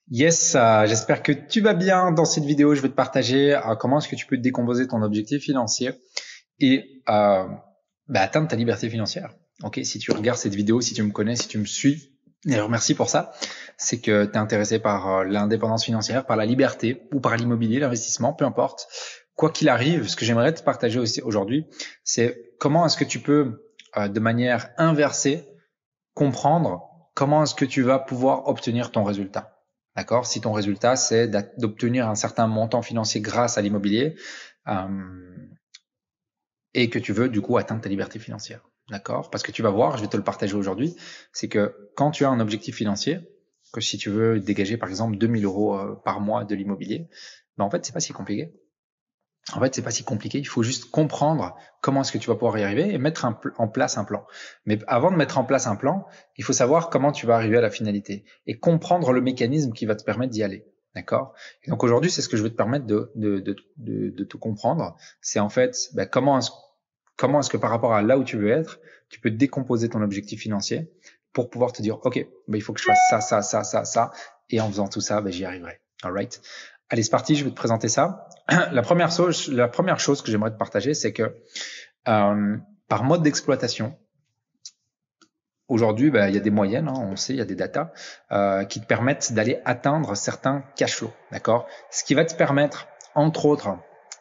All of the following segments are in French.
Yes, j'espère que tu vas bien. Dans cette vidéo, je vais te partager comment est-ce que tu peux décomposer ton objectif financier et atteindre ta liberté financière. Ok, si tu regardes cette vidéo, si tu me connais, si tu me suis, et merci pour ça, c'est que tu es intéressé par l'indépendance financière, par la liberté ou par l'immobilier, l'investissement, peu importe. Quoi qu'il arrive, ce que j'aimerais te partager aussi aujourd'hui, c'est comment est-ce que tu peux, de manière inversée, comprendre comment est-ce que tu vas pouvoir obtenir ton résultat. D'accord? Si ton résultat, c'est d'obtenir un certain montant financier grâce à l'immobilier et que tu veux du coup atteindre ta liberté financière. D'accord? Parce que tu vas voir, je vais te le partager aujourd'hui, c'est que quand tu as un objectif financier, que si tu veux dégager par exemple 2000 euros par mois de l'immobilier, ben en fait, c'est pas si compliqué. En fait, c'est pas si compliqué. Il faut juste comprendre comment est-ce que tu vas pouvoir y arriver et mettre en place un plan. Mais avant de mettre en place un plan, il faut savoir comment tu vas arriver à la finalité et comprendre le mécanisme qui va te permettre d'y aller. D'accord? Et donc aujourd'hui, c'est ce que je vais te permettre de te comprendre. C'est en fait comment est-ce que par rapport à là où tu veux être, tu peux décomposer ton objectif financier pour pouvoir te dire, OK, il faut que je fasse ça, et en faisant tout ça, j'y arriverai. All right? Allez, c'est parti, je vais te présenter ça. La première chose que j'aimerais te partager, c'est que par mode d'exploitation, aujourd'hui, il y a des moyennes, on sait, il y a des datas qui te permettent d'aller atteindre certains cash flows, d'accord? Ce qui va te permettre, entre autres,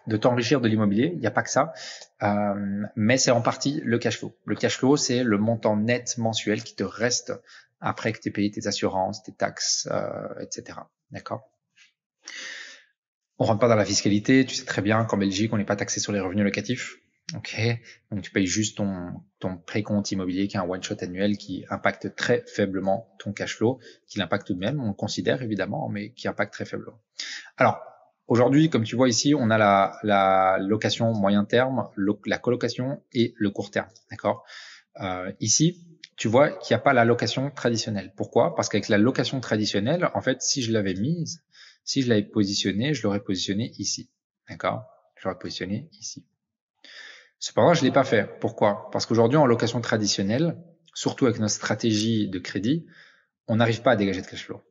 de t'enrichir de l'immobilier. Il n'y a pas que ça, mais c'est en partie le cash flow. Le cash flow, c'est le montant net mensuel qui te reste après que tu aies payé tes assurances, tes taxes, etc. D'accord? On rentre pas dans la fiscalité. Tu sais très bien qu'en Belgique, on n'est pas taxé sur les revenus locatifs. Ok, donc tu payes juste ton précompte immobilier qui est un one-shot annuel qui impacte très faiblement ton cash flow, qui l'impacte tout de même, on le considère évidemment, mais qui impacte très faiblement. Alors, aujourd'hui, comme tu vois ici, on a la location moyen terme, la colocation et le court terme, d'accord? Ici, tu vois qu'il n'y a pas la location traditionnelle. Pourquoi? Parce qu'avec la location traditionnelle, en fait, si je l'avais positionnée, je l'aurais positionné ici. D'accord? Je l'aurais positionné ici. Cependant, je ne l'ai pas fait. Pourquoi? Parce qu'aujourd'hui, en location traditionnelle, surtout avec notre stratégie de crédit, on n'arrive pas à dégager de cash flow.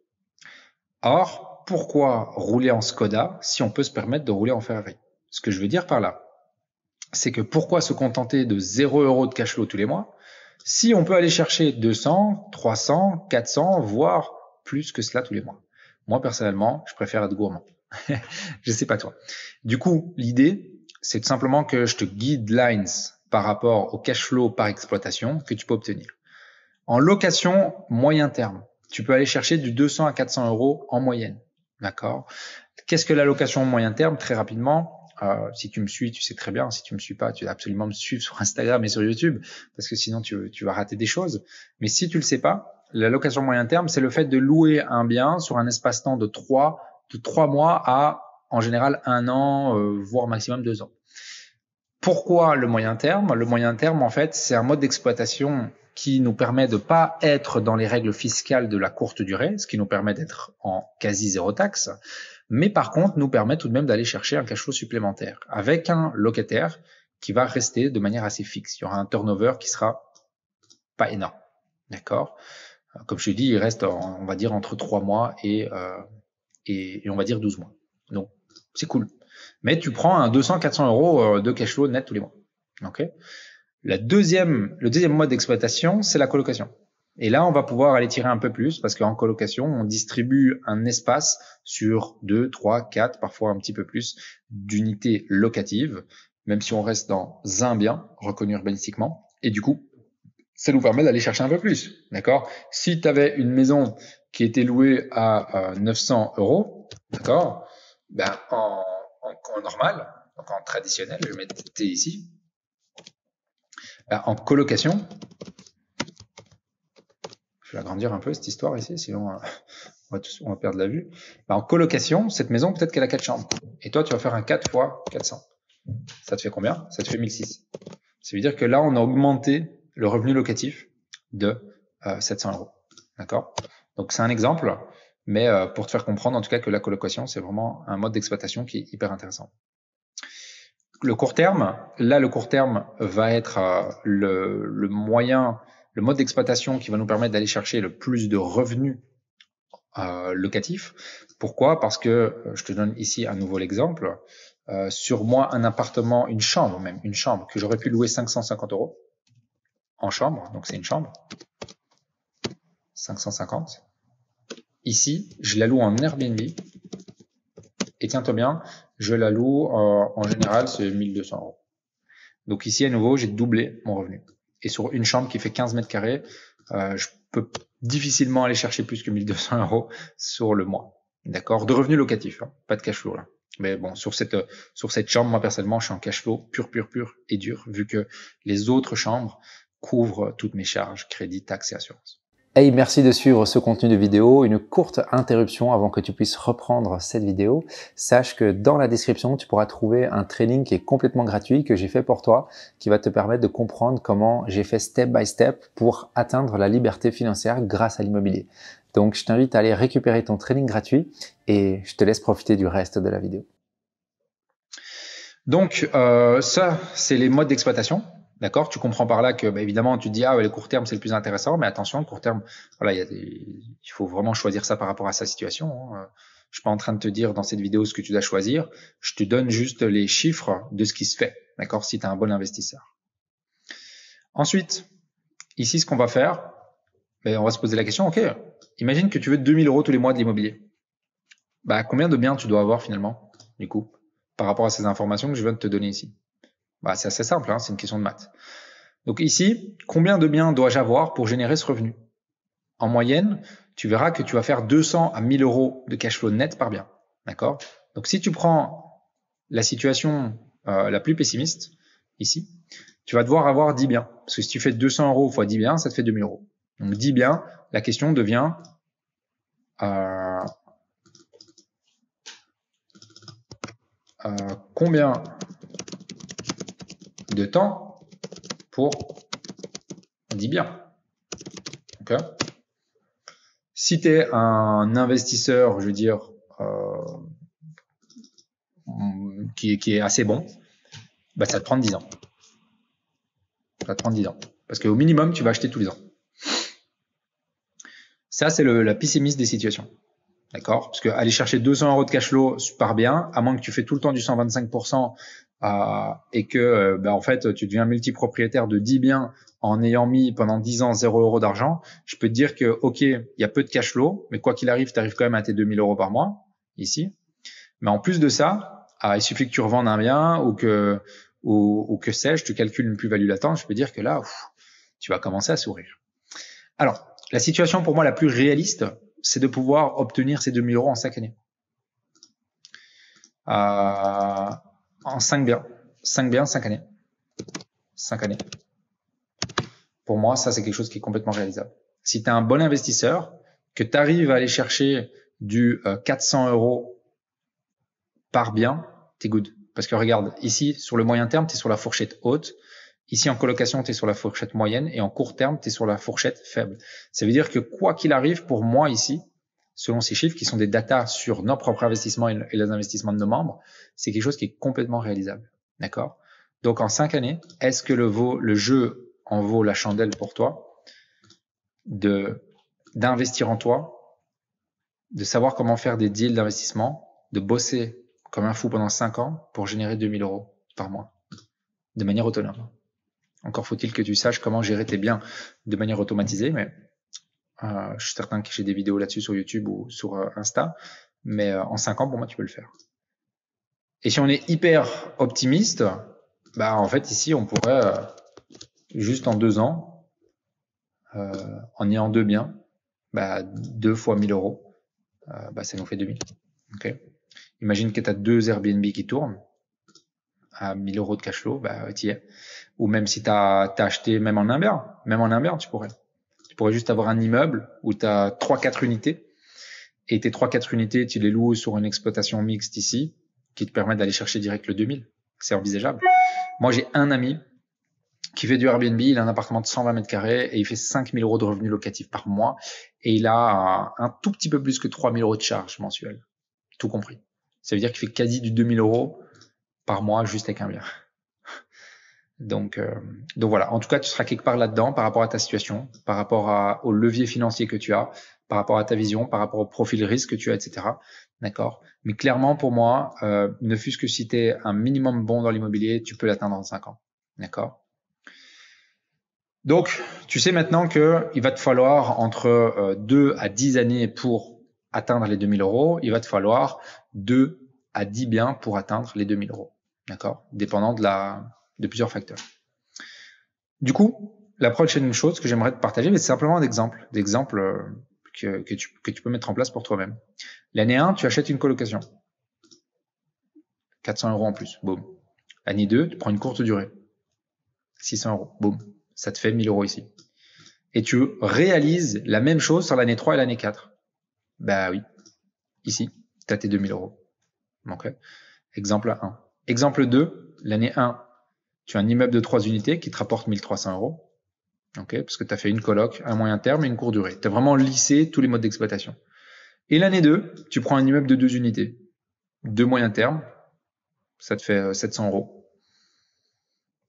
Or, pourquoi rouler en Skoda si on peut se permettre de rouler en Ferrari? Ce que je veux dire par là, c'est que pourquoi se contenter de 0 € de cash flow tous les mois si on peut aller chercher 200, 300, 400, voire plus que cela tous les mois? Moi, personnellement, je préfère être gourmand. Je sais pas toi. Du coup, l'idée, c'est tout simplement que je te guidelines par rapport au cash flow par exploitation que tu peux obtenir. En location moyen terme, tu peux aller chercher du 200 à 400 € en moyenne. D'accord? Qu'est-ce que la location moyen terme? Très rapidement, si tu me suis, tu sais très bien. Si tu me suis pas, tu dois absolument me suivre sur Instagram et sur YouTube parce que sinon tu vas rater des choses. Mais si tu le sais pas, la location moyen terme, c'est le fait de louer un bien sur un espace-temps de 3 mois à, en général, 1 an, voire maximum 2 ans. Pourquoi le moyen terme? Le moyen terme, en fait, c'est un mode d'exploitation qui nous permet de pas être dans les règles fiscales de la courte durée, ce qui nous permet d'être en quasi zéro taxe, mais par contre nous permet tout de même d'aller chercher un cash flow supplémentaire avec un locataire qui va rester de manière assez fixe. Il y aura un turnover qui sera pas énorme, d'accord? Comme je te dis, il reste, on va dire, entre 3 mois et on va dire 12 mois. Donc, c'est cool. Mais tu prends un 200-400 € de cash flow net tous les mois. Ok. Le deuxième mode d'exploitation, c'est la colocation. Et là, on va pouvoir aller tirer un peu plus parce qu'en colocation, on distribue un espace sur 2, 3, 4, parfois un petit peu plus d'unités locatives, même si on reste dans un bien reconnu urbanistiquement. Et du coup, ça nous permet d'aller chercher un peu plus. D'accord? Si tu avais une maison qui était louée à 900 €, d'accord, en normal, donc en traditionnel, je vais mettre T ici, en colocation, je vais agrandir un peu cette histoire ici, sinon on va perdre la vue. En colocation, cette maison, peut-être qu'elle a 4 chambres. Et toi, tu vas faire un 4 fois 400. Ça te fait combien? Ça te fait 1006. Ça veut dire que là, on a augmenté le revenu locatif de 700 €. D'accord? Donc, c'est un exemple, mais pour te faire comprendre, en tout cas, que la colocation, c'est vraiment un mode d'exploitation qui est hyper intéressant. Le court terme, là, le court terme va être le mode d'exploitation qui va nous permettre d'aller chercher le plus de revenus locatif. Pourquoi? Parce que, je te donne ici à nouveau l'exemple, sur moi, un appartement, une chambre que j'aurais pu louer 550 € en chambre, donc c'est une chambre, 550. Ici, je la loue en Airbnb, et tiens-toi bien, je la loue en général, c'est 1200 €. Donc ici, à nouveau, j'ai doublé mon revenu. Et sur une chambre qui fait 15 mètres carrés, je peux difficilement aller chercher plus que 1200 € sur le mois. D'accord? De revenus locatifs, hein, pas de cash flow là. Mais bon, sur cette chambre, moi personnellement, je suis en cash flow pur et dur, vu que les autres chambres couvrent toutes mes charges, crédit, taxes et assurances. Hey, merci de suivre ce contenu de vidéo. Une courte interruption avant que tu puisses reprendre cette vidéo. Sache que dans la description, tu pourras trouver un training qui est complètement gratuit que j'ai fait pour toi, qui va te permettre de comprendre comment j'ai fait step by step pour atteindre la liberté financière grâce à l'immobilier. Donc, je t'invite à aller récupérer ton training gratuit et je te laisse profiter du reste de la vidéo. Donc, ça, c'est les modes d'exploitation. D'accord? Tu comprends par là que, évidemment, tu te dis, ah, le court terme, c'est le plus intéressant, mais attention, le court terme, voilà, il faut vraiment choisir ça par rapport à sa situation, hein. Je suis pas en train de te dire dans cette vidéo ce que tu dois choisir. Je te donne juste les chiffres de ce qui se fait. D'accord? Si tu es un bon investisseur. Ensuite, ici, ce qu'on va faire, on va se poser la question, ok, imagine que tu veux 2000 € tous les mois de l'immobilier. Combien de biens tu dois avoir finalement, du coup, par rapport à ces informations que je viens de te donner ici? C'est assez simple, hein, c'est une question de maths. Donc ici, combien de biens dois-je avoir pour générer ce revenu? En moyenne, tu verras que tu vas faire 200 à 1000 € de cash flow net par bien. D'accord? Donc si tu prends la situation la plus pessimiste, ici, tu vas devoir avoir 10 biens. Parce que si tu fais 200 € fois 10 biens, ça te fait 2000 €. Donc 10 biens, la question devient combien de temps pour 10 biens. Okay. Si tu es un investisseur, je veux dire, qui est assez bon, ça te prend 10 ans. Ça va te prendre 10 ans. Parce qu'au minimum, tu vas acheter tous les ans. Ça, c'est la pessimiste des situations. D'accord? Parce que aller chercher 200 € de cash flow par bien, à moins que tu fais tout le temps du 125% et que en fait tu deviens multipropriétaire de 10 biens en ayant mis pendant 10 ans 0 € d'argent, je peux te dire que ok, il y a peu de cash flow, mais quoi qu'il arrive, tu arrives quand même à tes 2000 € par mois ici. Mais en plus de ça, il suffit que tu revendes un bien ou que sais-je, tu calcules une plus-value latente, je peux dire que là, tu vas commencer à sourire. Alors, la situation pour moi la plus réaliste, c'est de pouvoir obtenir ces 2000 € en 5 années. En 5 biens. 5 biens, 5 années. 5 années. Pour moi, ça, c'est quelque chose qui est complètement réalisable. Si tu es un bon investisseur, que tu arrives à aller chercher du 400 € par bien, t'es good. Parce que regarde, ici, sur le moyen terme, tu es sur la fourchette haute. Ici, en colocation, tu es sur la fourchette moyenne et en court terme, tu es sur la fourchette faible. Ça veut dire que quoi qu'il arrive, pour moi ici, selon ces chiffres qui sont des datas sur nos propres investissements et les investissements de nos membres, c'est quelque chose qui est complètement réalisable. D'accord? Donc, en 5 années, est-ce que le jeu en vaut la chandelle pour toi d'investir en toi, de savoir comment faire des deals d'investissement, de bosser comme un fou pendant 5 ans pour générer 2000 € par mois de manière autonome? Encore faut-il que tu saches comment gérer tes biens de manière automatisée, mais je suis certain que j'ai des vidéos là-dessus sur YouTube ou sur Insta, mais en 5 ans, pour moi, tu peux le faire. Et si on est hyper optimiste, en fait, ici, on pourrait, juste en 2 ans, en ayant 2 biens, 2 fois 1000 €, ça nous fait 2000. Okay. Imagine que tu as 2 Airbnb qui tournent à 1000 € de cash flow, tu y es. Ou même si tu as acheté même en un bien, tu pourrais. Tu pourrais juste avoir un immeuble où tu as 3-4 unités et tes 3-4 unités, tu les loues sur une exploitation mixte ici qui te permet d'aller chercher direct le 2000. C'est envisageable. Moi, j'ai un ami qui fait du Airbnb, il a un appartement de 120 mètres carrés et il fait 5000 € de revenus locatifs par mois et il a un tout petit peu plus que 3000 € de charges mensuelles, tout compris. Ça veut dire qu'il fait quasi du 2000 € par mois juste avec un bien. Donc voilà. En tout cas, tu seras quelque part là-dedans par rapport à ta situation, par rapport au levier financier que tu as. par rapport à ta vision, par rapport au profil risque que tu as, etc. D'accord? Mais clairement, pour moi, ne fût-ce que si tu es un minimum bon dans l'immobilier, tu peux l'atteindre en 5 ans. D'accord? Donc, tu sais maintenant qu'il va te falloir entre 2 à 10 années pour atteindre les 2000 euros. Il va te falloir 2 à 10 biens pour atteindre les 2000 euros. D'accord? Dépendant de plusieurs facteurs. Du coup, la prochaine chose que j'aimerais te partager, mais c'est simplement d'exemples que tu peux mettre en place pour toi-même. L'année 1, tu achètes une colocation. 400 euros en plus. Boum. L'année 2, tu prends une courte durée. 600 euros. Boum. Ça te fait 1000 euros ici. Et tu réalises la même chose sur l'année 3 et l'année 4. Bah oui. Ici, tu as tes 2000 euros. Ok. Exemple 1. Exemple 2, l'année 1, tu as un immeuble de 3 unités qui te rapporte 1300 euros. Ok. Parce que tu as fait une coloc, un moyen terme et une courte durée. Tu as vraiment lissé tous les modes d'exploitation. Et l'année 2, tu prends un immeuble de 2 unités. 2 moyens termes. Ça te fait 700 euros.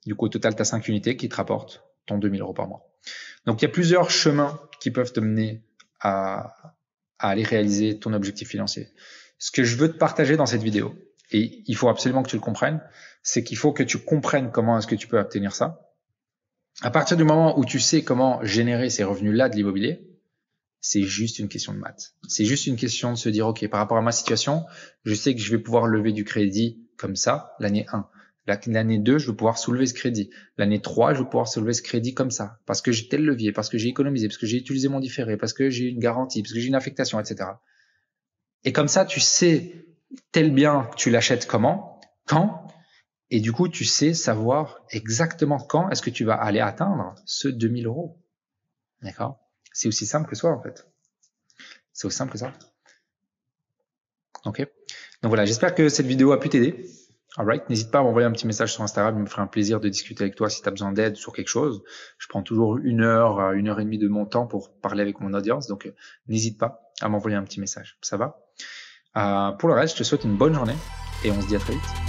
Du coup, au total, tu as 5 unités qui te rapportent ton 2000 euros par mois. Donc, il y a plusieurs chemins qui peuvent te mener à aller réaliser ton objectif financier. Ce que je veux te partager dans cette vidéo, et il faut absolument que tu le comprennes, c'est qu'il faut que tu comprennes comment est-ce que tu peux obtenir ça. À partir du moment où tu sais comment générer ces revenus-là de l'immobilier, c'est juste une question de maths. C'est juste une question de se dire, OK, par rapport à ma situation, je sais que je vais pouvoir lever du crédit comme ça l'année 1. L'année 2, je vais pouvoir soulever ce crédit. L'année 3, je vais pouvoir soulever ce crédit comme ça. Parce que j'ai tel levier, parce que j'ai économisé, parce que j'ai utilisé mon différé, parce que j'ai une garantie, parce que j'ai une affectation, etc. Et comme ça, tu sais tel bien, tu l'achètes comment, quand, et du coup, tu sais savoir exactement quand est-ce que tu vas aller atteindre ce 2000 euros. D'accord? C'est aussi simple que ça, en fait. C'est aussi simple que ça. Ok. Donc voilà, j'espère que cette vidéo a pu t'aider. Alright, n'hésite pas à m'envoyer un petit message sur Instagram, il me ferait un plaisir de discuter avec toi si tu as besoin d'aide sur quelque chose. Je prends toujours 1 heure à 1 heure et demie de mon temps pour parler avec mon audience, donc n'hésite pas à m'envoyer un petit message. Ça va? Pour le reste, je te souhaite une bonne journée et on se dit à très vite.